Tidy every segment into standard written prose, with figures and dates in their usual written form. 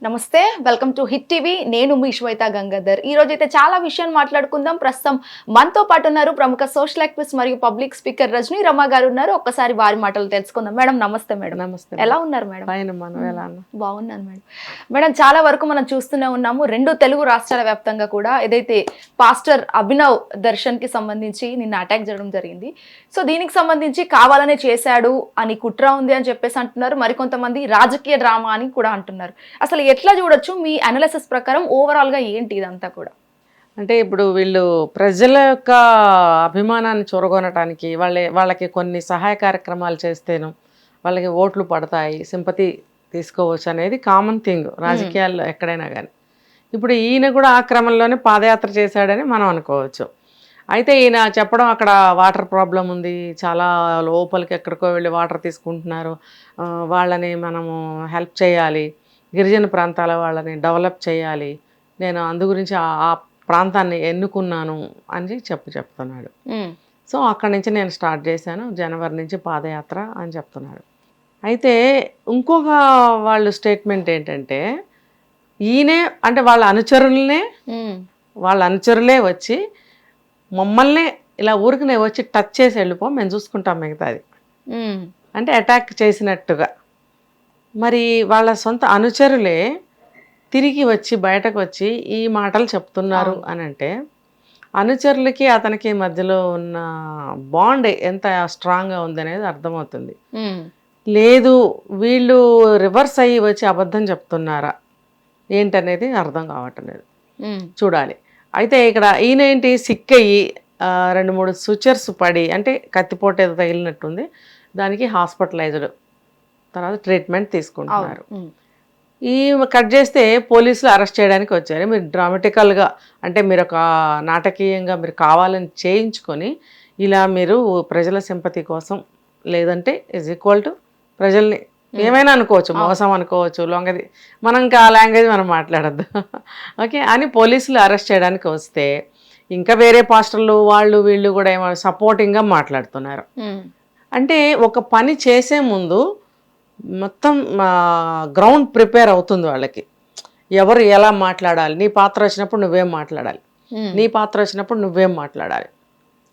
నమస్తే welcome to hit TV నేను మీ శ్వేత గంగాధర్ ఈ రోజు అయితే చాలా విషయాలు మాట్లాడుకుందాం ప్రస్తుతం మనతో పాటు ఉన్నారు ప్రముఖ సోషల్ యాక్టివిస్ట్ మరియు పబ్లిక్ స్పీకర్ రజనీ రమ గారు ఉన్నారు ఒక్కసారి వారి మాటలు తెలుసుకుందాం మేడం నమస్తే మేడం నమస్తే ఎలా ఉన్నారు మేడం బాగున్నాను మేడం మేడం చాలా వరకు మనం చూస్తూనే ఉన్నాము రెండు తెలుగు రాష్ట్రాల వ్యాప్తంగా కూడా ఏదైతే పాస్టర్ అభినవ్ దర్శన్ కి సంబంధించి నిన్న అటాక్ జరగడం జరిగింది సో దీనికి సంబంధించి కావాలనే చేశాడు అని కుట్ర ఉంది అని చెప్పేసి అంటున్నారు మరికొంతమంది రాజకీయ డ్రామా అని కూడా అంటున్నారు అసలు ఎట్లా చూడొచ్చు మీ అనాలిసిస్ ప్రకారం ఓవరాల్ గా ఏంటి ఇదంతా కూడా అంటే ఇప్పుడు వీళ్ళు ప్రజల యొక్క అభిమానాన్ని చూరగొనటానికి వాళ్ళకి కొన్ని సహాయ కార్యక్రమాలు చేస్తేను వాళ్ళకి ఓట్లు పడతాయి సింపతి తీసుకోవచ్చు అనేది కామన్ థింగ్ రాజకీయాల్లో ఎక్కడైనా కానీ ఇప్పుడు ఈయన కూడా ఆ క్రమంలోనే పాదయాత్ర చేశాడని మనం అనుకోవచ్చు అయితే ఈయన చెప్పడం అక్కడ వాటర్ ప్రాబ్లం ఉంది చాలా లోపలికి ఎక్కడికో వెళ్ళి వాటర్ తీసుకుంటున్నారు వాళ్ళని మనము హెల్ప్ చేయాలి గిరిజన ప్రాంతాల వాళ్ళని డెవలప్ చేయాలి నేను అందు గురించి ఆ ప్రాంతాన్ని ఎన్నుకున్నాను అని చెప్తున్నాడు సో అక్కడి నుంచి నేను స్టార్ట్ చేశాను జనవరి నుంచి పాదయాత్ర అని చెప్తున్నాడు అయితే ఇంకొక వాళ్ళు స్టేట్మెంట్ ఏంటంటే ఈయనే అంటే వాళ్ళ అనుచరులే వచ్చి మమ్మల్ని ఇలా ఊరికనే వచ్చి టచ్ చేసి వెళ్ళిపో మేము చూసుకుంటాం మిగతాది అంటే అటాక్ చేసినట్టుగా మరి వాళ్ళ సొంత అనుచరులే తిరిగి వచ్చి బయటకు వచ్చి ఈ మాటలు చెప్తున్నారు అని అంటే అనుచరులకి అతనికి మధ్యలో ఉన్న బాండ్ ఎంత స్ట్రాంగ్గా ఉందనేది అర్థమవుతుంది లేదు వీళ్ళు రివర్స్ అయ్యి వచ్చి అబద్ధం చెప్తున్నారా ఏంటనేది అర్థం కావట్లేదు చూడాలి అయితే ఇక్కడ ఈయన ఏంటి సిక్ అయ్యి 2-3 సూచర్స్ పడి అంటే కత్తిపోటు ఏదో తగిలినట్టుంది దానికి హాస్పిటలైజ్డ్ తర్వాత ట్రీట్మెంట్ తీసుకుంటున్నారు ఈ కట్ చేస్తే పోలీసులు అరెస్ట్ చేయడానికి వచ్చారు మీరు డ్రామాటికల్గా అంటే మీరు ఒక నాటకీయంగా మీరు కావాలని చేయించుకొని ఇలా మీరు ప్రజల సింపతి కోసం లేదంటే ఈజ్ ఈక్వల్ టు ప్రజల్ని ఏమైనా అనుకోవచ్చు మోసం అనుకోవచ్చు లొంగది మనం ఇంకా ఆ లాంగ్వేజ్ మనం మాట్లాడద్దు ఓకే అని పోలీసులు అరెస్ట్ చేయడానికి వస్తే ఇంకా వేరే పాస్టర్లు వీళ్ళు కూడా ఏమో సపోర్టింగ్గా మాట్లాడుతున్నారు అంటే ఒక పని చేసే ముందు మొత్తం గ్రౌండ్ ప్రిపేర్ అవుతుంది వాళ్ళకి ఎవరు ఎలా మాట్లాడాలి నీ పాత్ర వచ్చినప్పుడు నువ్వేం మాట్లాడాలి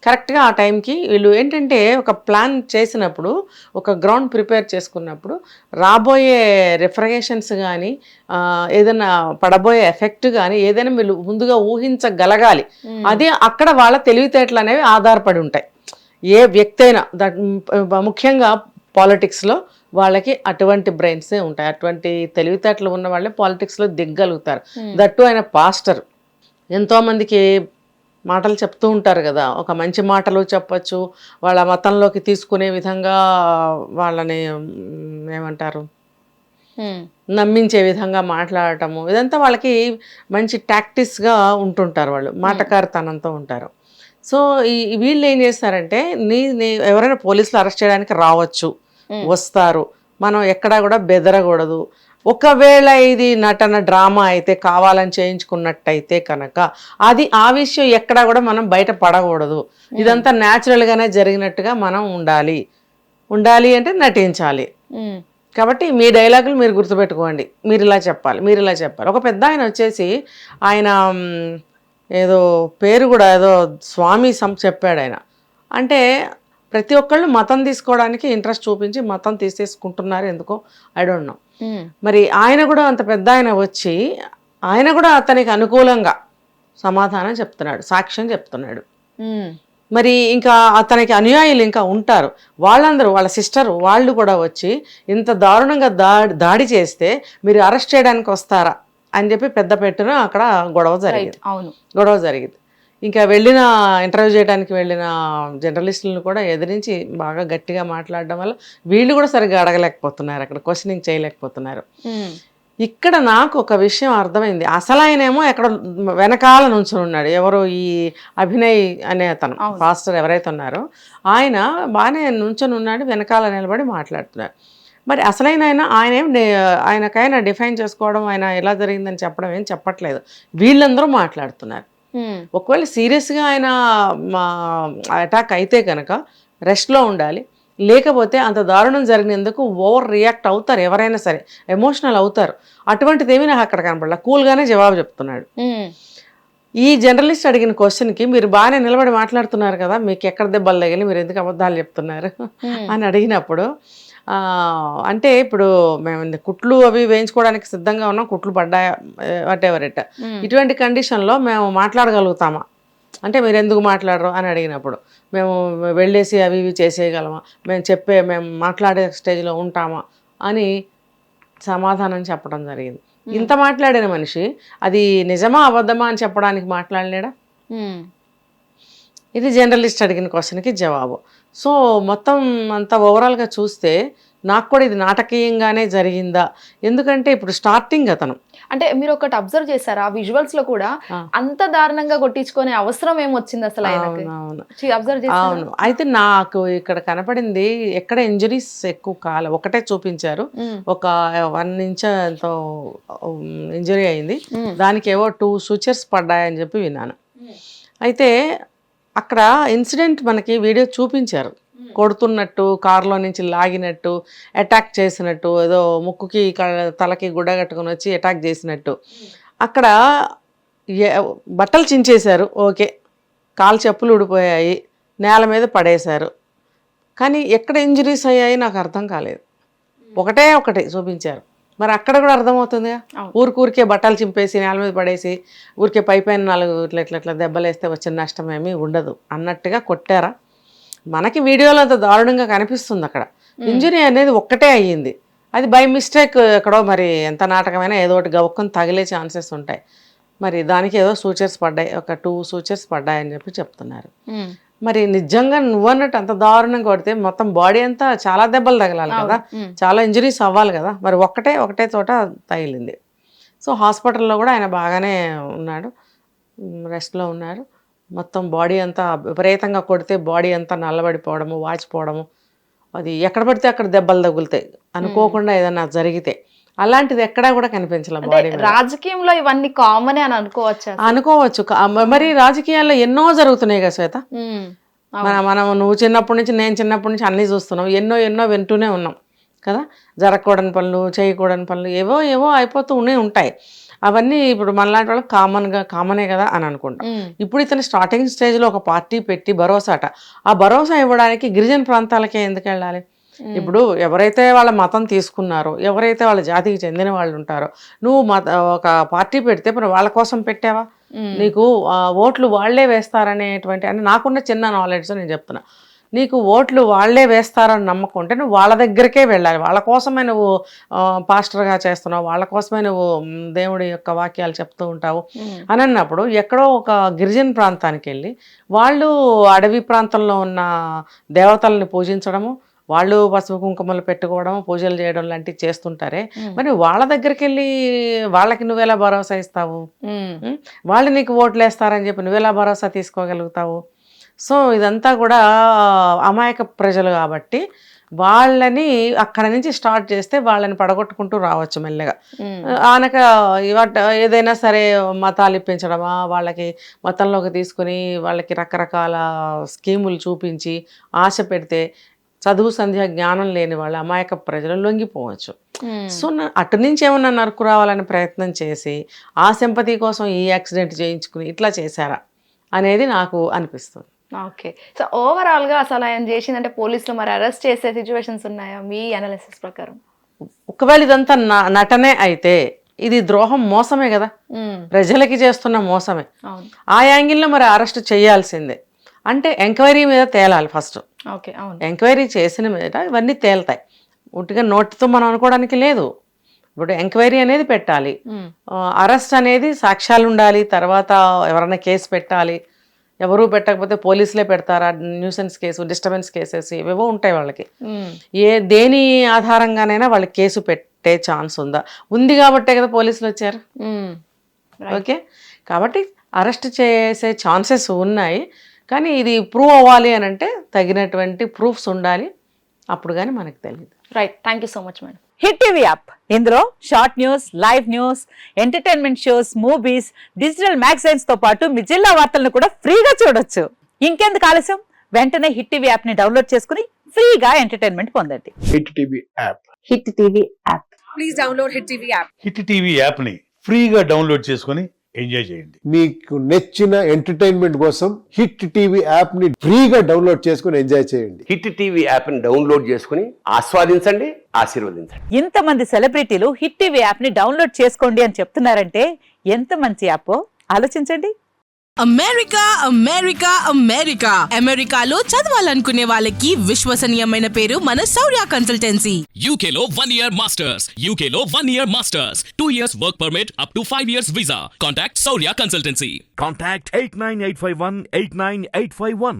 కరెక్ట్గా ఆ టైంకి వీళ్ళు ఏంటంటే ఒక ప్లాన్ చేసినప్పుడు ఒక గ్రౌండ్ ప్రిపేర్ చేసుకున్నప్పుడు రాబోయే రిఫ్రిగేషన్స్ కానీ ఏదైనా పడబోయే ఎఫెక్ట్ కానీ ఏదైనా వీళ్ళు ముందుగా ఊహించగలగాలి అది అక్కడ వాళ్ళ తెలివితేటలు అనేవి ఆధారపడి ఉంటాయి ఏ వ్యక్తి అయినా ముఖ్యంగా పాలిటిక్స్లో వాళ్ళకి అటువంటి బ్రెయిన్సే ఉంటాయి అటువంటి తెలివితేటలు ఉన్న వాళ్ళే పాలిటిక్స్లో దిగ్గలుగుతారు దట్టు ఆయన పాస్టర్ ఎంతోమందికి మాటలు చెప్తూ ఉంటారు కదా ఒక మంచి మాటలు చెప్పచ్చు వాళ్ళ మతంలోకి తీసుకునే విధంగా వాళ్ళని ఏమంటారు నమ్మించే విధంగా మాట్లాడటము ఇదంతా వాళ్ళకి మంచి టాక్టిక్స్గా ఉంటుంటారు వాళ్ళు మాటకారితనంతో ఉంటారు సో వీళ్ళు ఏం చేస్తారంటే ఎవరైనా పోలీసులు అరెస్ట్ చేయడానికి రావచ్చు వస్తారు మనం ఎక్కడా కూడా బెదరకూడదు ఒకవేళ ఇది నటన డ్రామా అయితే కావాలని చేయించుకున్నట్టయితే కనుక ఆ విషయం ఎక్కడా కూడా మనం బయట పడకూడదు ఇదంతా న్యాచురల్గానే జరిగినట్టుగా మనం ఉండాలి అంటే నటించాలి కాబట్టి మీ డైలాగులు మీరు గుర్తుపెట్టుకోండి మీరు ఇలా చెప్పాలి ఒక పెద్ద ఆయన వచ్చేసి ఆయన ఏదో పేరు కూడా ఏదో స్వామి చెప్పాడు ఆయన అంటే ప్రతి ఒక్కళ్ళు మతం తీసుకోవడానికి ఇంట్రెస్ట్ చూపించి మతం తీసేసుకుంటున్నారు ఎందుకో ఐ డోంట్ నో మరి ఆయన కూడా అంత పెద్ద ఆయన వచ్చి ఆయన కూడా అతనికి అనుకూలంగా సమాధానం చెప్తున్నాడు సాక్ష్యం చెప్తున్నాడు మరి ఇంకా అతనికి అనుయాయులు ఇంకా ఉంటారు వాళ్ళందరూ వాళ్ళ సిస్టర్ వాళ్ళు కూడా వచ్చి ఇంత దారుణంగా దాడి చేస్తే మీరు అరెస్ట్ చేయడానికి వస్తారా అని చెప్పి పెద్ద పెట్టున అక్కడ గొడవ జరిగింది ఇంకా ఇంటర్వ్యూ చేయడానికి వెళ్ళిన జర్నలిస్టులను కూడా ఎదిరించి బాగా గట్టిగా మాట్లాడడం వల్ల వీళ్ళు కూడా సరిగ్గా అడగలేకపోతున్నారు అక్కడ క్వశ్చనింగ్ చేయలేకపోతున్నారు ఇక్కడ నాకు ఒక విషయం అర్థమైంది అసలు ఆయనేమో ఎక్కడ వెనకాల నుంచుని ఉన్నాడు ఎవరు ఈ అభినయ్ అనే అతను పాస్టర్ ఎవరైతే ఉన్నారో ఆయన బాగానే నుంచొని ఉన్నాడు వెనకాల నిలబడి మాట్లాడుతున్నారు మరి అసలైన ఆయనకైనా డిఫైన్ చేసుకోవడం ఆయన ఎలా జరిగిందని చెప్పడం ఏం చెప్పట్లేదు వీళ్ళందరూ మాట్లాడుతున్నారు ఒకవేళ సీరియస్గా ఆయన అటాక్ అయితే కనుక రెస్ట్లో ఉండాలి లేకపోతే అంత దారుణం జరిగినందుకు ఓవర్ రియాక్ట్ అవుతారు, ఎవరైనా సరే ఎమోషనల్ అవుతారు. అటువంటిది ఏమీ నాకు అక్కడ కనపడలా, కూల్గానే జవాబు చెప్తున్నాడు. ఈ జర్నలిస్ట్ అడిగిన క్వశ్చన్కి మీరు బాగానే నిలబడి మాట్లాడుతున్నారు కదా, మీకు ఎక్కడ దెబ్బలు తగిలి, మీరు ఎందుకు అబద్ధాలు చెప్తున్నారు అని అడిగినప్పుడు అంటే ఇప్పుడు మేము కుట్లు అవి వేయించుకోవడానికి సిద్ధంగా ఉన్నాం, కుట్లు పడ్డాయా వాటెవర్ ఇట్, ఇటువంటి కండిషన్లో మేము మాట్లాడగలుగుతామా అంటే మీరు ఎందుకు మాట్లాడరు అని అడిగినప్పుడు మేము వెళ్ళేసి అవి ఇవి చేసేయగలమా, మేము మాట్లాడే స్టేజ్లో ఉంటామా అని సమాధానం చెప్పడం జరిగింది. ఇంత మాట్లాడిన మనిషి అది నిజమా అబద్ధమా అని చెప్పడానికి మాట్లాడలేడా? ఇది జర్నలిస్ట్ అడిగిన క్వశ్చన్కి జవాబు. సో మొత్తం అంతా ఓవరాల్గా చూస్తే నాకు కూడా ఇది నాటకీయంగానే జరిగిందా, ఎందుకంటే ఇప్పుడు స్టార్టింగ్ అతను అంటే మీరు ఒకటి అబ్జర్వ్ చేశారా, విజువల్స్ లో కూడా అంత దారుణంగా కొట్టించుకునే అవసరం ఏమొచ్చింది అసలు? అవును. అయితే నాకు ఇక్కడ కనపడింది ఎక్కడ ఇంజరీస్ ఎక్కువ కాలే, ఒకటే చూపించారు, ఒక 1 ఇంచ్ ఎంతో ఇంజరీ అయింది, దానికి ఏవో 2 సూచర్స్ పడ్డాయని చెప్పి విన్నాను. అయితే అక్కడ ఇన్సిడెంట్ మనకి వీడియో చూపించారు, కొడుతున్నట్టు, కారులో నుంచి లాగినట్టు, అటాక్ చేసినట్టు, ఏదో ముక్కుకి తలకి గుడ్డ కట్టుకుని వచ్చి అటాక్ చేసినట్టు. అక్కడ బట్టలు చించేశారు, ఓకే, కాలు చెప్పులు ఊడిపోయాయి, నేల మీద పడేశారు, కానీ ఎక్కడ ఇంజరీస్ అయ్యాయి నాకు అర్థం కాలేదు. ఒకటే చూపించారు, మరి అక్కడ కూడా అర్థమవుతుందిగా, ఊరికే బట్టలు చింపేసి నేల మీద పడేసి ఊరికే పైపైన 4 ఇట్లా దెబ్బలు వేస్తే వచ్చిన నష్టం ఏమీ ఉండదు అన్నట్టుగా కొట్టారా? మనకి వీడియోలో అంత దారుణంగా కనిపిస్తుంది. అక్కడ ఇంజరీ అనేది ఒక్కటే అయ్యింది, అది బై మిస్టేక్ ఎక్కడో, మరి ఎంత నాటకమైనా ఏదో ఒకటి గవ్వుకొని తగిలే ఛాన్సెస్ ఉంటాయి. మరి దానికి ఏదో సూచర్స్ పడ్డాయి, ఒక 2 సూచర్స్ పడ్డాయని చెప్పి చెప్తున్నారు. మరి నిజంగా నువ్వన్నట్టు అంత దారుణంగా కొడితే మొత్తం బాడీ అంతా చాలా దెబ్బలు తగలాలి కదా, చాలా ఇంజరీస్ అవ్వాలి కదా, మరి ఒకటే చోట తగిలింది. సో హాస్పిటల్లో కూడా ఆయన బాగానే ఉన్నాడు, రెస్ట్లో ఉన్నారు. మొత్తం బాడీ అంతా విపరీతంగా కొడితే బాడీ అంతా నల్లబడిపోవడము, వాచిపోవడము, అది ఎక్కడ పడితే అక్కడ దెబ్బలు తగులుతాయి అనుకోకుండా ఏదన్నా జరిగితే. అలాంటిది ఎక్కడా కూడా కనిపించాల బాడీ. రాజకీయంలో ఇవన్నీ కామన్ అని అనుకోవచ్చు. మరి రాజకీయాల్లో ఎన్నో జరుగుతున్నాయి కదా శ్వేత, మనం నువ్వు చిన్నప్పటి నుంచి, నేను చిన్నప్పటి నుంచి అన్నీ చూస్తున్నాం, ఎన్నో వింటూనే ఉన్నాం కదా, జరగకూడని పనులు, చేయకూడని పనులు ఏవో అయిపోతూ ఉంటాయి. అవన్నీ ఇప్పుడు మనలాంటి వాళ్ళకి కామనే కదా అని అనుకుంటాం. ఇప్పుడు ఇతను స్టార్టింగ్ స్టేజ్లో ఒక పార్టీ పెట్టి భరోసాట, ఆ భరోసా ఇవ్వడానికి గిరిజన ప్రాంతాలకే ఎందుకు వెళ్ళాలి? ఇప్పుడు ఎవరైతే వాళ్ళ మతం తీసుకున్నారో, ఎవరైతే వాళ్ళ జాతికి చెందిన వాళ్ళు ఉంటారో, నువ్వు ఒక పార్టీ పెడితే మరి వాళ్ళ కోసం పెట్టావా? నీకు ఓట్లు వాళ్లే వేస్తారనేటువంటి, అంటే నాకున్న చిన్న నాలెడ్జ్ నేను చెప్తున్నా, నీకు ఓట్లు వాళ్లే వేస్తారని నమ్మకం ఉంటే నువ్వు వాళ్ళ దగ్గరకే వెళ్ళాలి. వాళ్ళ కోసమే నువ్వు పాస్టర్గా చేస్తున్నావు, వాళ్ళ కోసమే నువ్వు దేవుడి యొక్క వాక్యాలు చెప్తూ ఉంటావు అని అన్నప్పుడు ఎక్కడో ఒక గిరిజన ప్రాంతానికి వెళ్ళి వాళ్ళు అడవి ప్రాంతంలో ఉన్న దేవతల్ని పూజించడము, వాళ్ళు పసుపు కుంకుమలు పెట్టుకోవడం, పూజలు చేయడం లాంటివి చేస్తుంటారే, మరి వాళ్ళ దగ్గరికి వెళ్ళి వాళ్ళకి నువ్వెలా భరోసా ఇస్తావు? వాళ్ళు నీకు ఓట్లు వేస్తారని చెప్పి నువ్వెలా భరోసా తీసుకోగలుగుతావు? సో ఇదంతా కూడా అమాయక ప్రజలు కాబట్టి వాళ్ళని అక్కడ నుంచి స్టార్ట్ చేస్తే వాళ్ళని పడగొట్టుకుంటూ రావచ్చు మెల్లగా. ఆనక ఏదైనా సరే మతాలు ఇప్పించడమా, వాళ్ళకి మతంలోకి తీసుకుని వాళ్ళకి రకరకాల స్కీములు చూపించి ఆశ పెడితే చదువు సంధ్య జ్ఞానం లేని వాళ్ళ అమాయక ప్రజలు లొంగిపోవచ్చు. సో అటు నుంచి ఏమన్నా నరుకు రావాలని ప్రయత్నం చేసి ఆ సింపతి కోసం ఈ యాక్సిడెంట్ చేయించుకుని ఇట్లా చేశారా అనేది నాకు అనిపిస్తుంది. ఓకే, సో ఓవరాల్గా అసలు ఆయన చేసిందంటే పోలీసులు మరి అరెస్ట్ చేసే సిచ్యువేషన్స్ ఉన్నాయా మీ అనాలిసిస్ ప్రకారం? ఒకవేళ ఇదంతా నటనే అయితే ఇది ద్రోహం, మోసమే కదా, ప్రజలకి చేస్తున్న మోసమే. ఆ యాంగిల్లో మరి అరెస్ట్ చేయాల్సిందే. అంటే ఎంక్వైరీ మీద తేలాలి ఫస్ట్. ఎంక్వైరీ చేసిన మీద ఇవన్నీ తేలుతాయి. ఉట్టిగా నోటితో మనం అనుకోవడానికి లేదు. ఇప్పుడు ఎంక్వైరీ అనేది పెట్టాలి, అరెస్ట్ అనేది సాక్ష్యాలు ఉండాలి, తర్వాత ఎవరైనా కేసు పెట్టాలి. ఎవరు పెట్టకపోతే పోలీసులే పెడతారా, న్యూసెన్స్ కేసు, డిస్టర్బెన్స్ కేసెస్ ఇవేవో ఉంటాయి వాళ్ళకి. దేని ఆధారంగానైనా వాళ్ళకి కేసు పెట్టే ఛాన్స్ ఉంది కాబట్టే కదా పోలీసులు వచ్చారు. ఓకే, కాబట్టి అరెస్ట్ చేసే ఛాన్సెస్ ఉన్నాయి. కానీ ఇది ప్రూవ్ అవ్వాలి అని అంటే తగినటువంటి ప్రూఫ్స్ ఉండాలి, అప్పుడు కానీ మనకు తెలియదు. Right, thank you so much madam. Hit TV app, ఇందులో short news, live news, entertainment shows, movies, digital magazines తో పాటు మీ జిల్లా వార్తలను కూడా ఫ్రీగా చూడొచ్చు. ఇంకెందుకు ఆలస్యం, వెంటనే హిట్ టీవీ యాప్ ని డౌన్లోడ్ చేసుకుని ఫ్రీగా ఎంటర్టైన్మెంట్ పొందండి. Hit TV app. Hit TV app. Hit TV యాప్ని ఫ్రీగా డౌన్లోడ్ చేసుకొని ఎంజాయ్ చేయండి. మీకు నచ్చిన ఎంటర్టైన్మెంట్ కోసం హిట్ టీవీ యాప్ ని ఫ్రీగా డౌన్లోడ్ చేసుకుని ఎంజాయ్ చేయండి. హిట్ టీవీ యాప్ని డౌన్లోడ్ చేసుకుని ఆస్వాదించండి, ఆశీర్వదించండి. ఇంతమంది సెలబ్రిటీలు హిట్ టీవీ యాప్ ని డౌన్లోడ్ చేసుకోండి అని చెప్తున్నారంటే ఎంత మంచి యాప్ ఆలోచించండి. అమెరికా అమెరికా అమెరికా అమెరికాలో చదవాలనుకునే వాళ్ళకి విశ్వసనీయమైన పేరు మన శౌర్య కన్సల్టెన్సీ. UK లో 1 year masters. UK లో 1 year masters. 2 years work permit up to 5 years visa. Contact Saurya Consultancy. Contact 89851 89851.